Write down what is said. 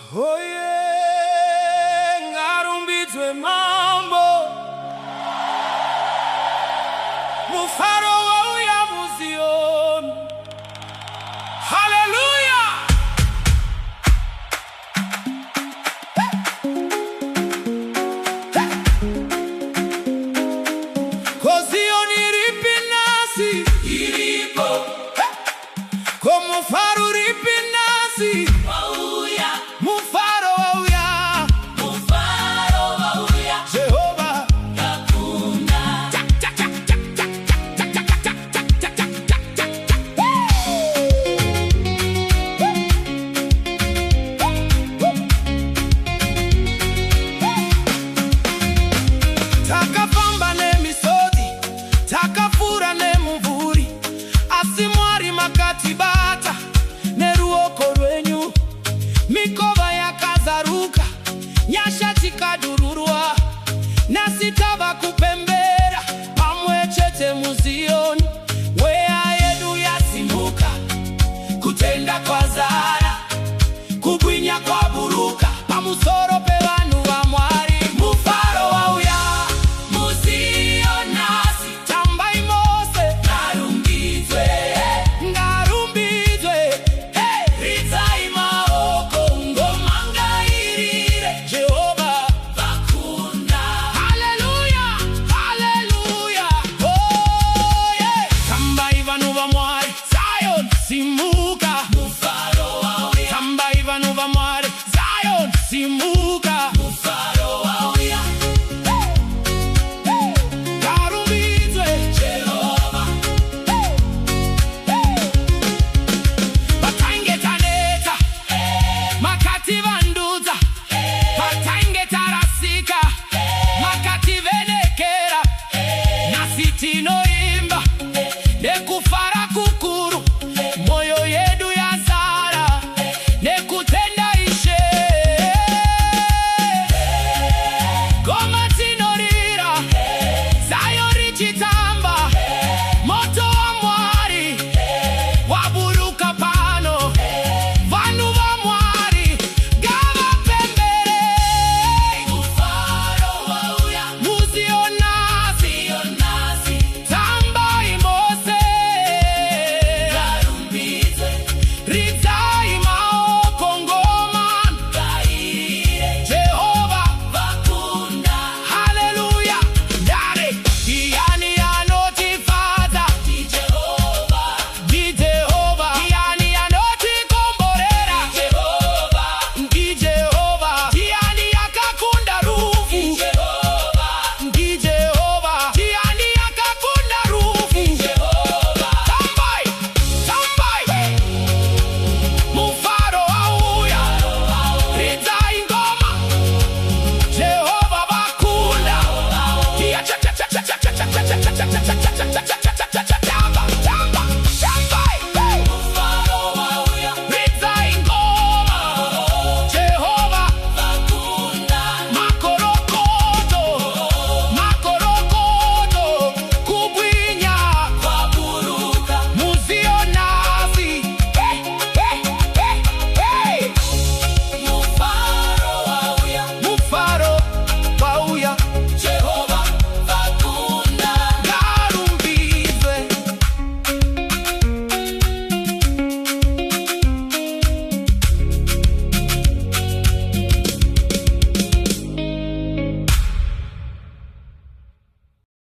Oye, ngarumbizwe mambo. Mufaro Wauya WeZion. Hallelujah. Zion iripinasi iripo. Mufaro ripinasi Wauya. Mufaro Wauya. Mufaro Wauya. Jehovah yakunda. Takafamba nemisodi, takafura nemumvuri, asi Mwari makatibata neruoko rwenyu. Mikova yakazaruka, nyasha tikadururwa, nasi tava kupembera pamwe chete muZion. Mweya yedu yasimuka, kutenda kwazara, kubwinya kwaburuka pamusoro pevanhu va Mwari. Mufaro Wauya muZion nasi, tambai mose ngarumbidzwe, ngarumbidzwe. Ridzai maoko, ngoma ngairire, Jehovah vakunda. Hallelujah, hallelujah. Oh yeah. Tambai vanhu va Mwari, Zion simuka. Mufaro Wauya. Tambai vanhu va Mwari, Zion simuka. Mufaro Wauya. Ngarumbidzwe, Jehovah. Vatange taneta,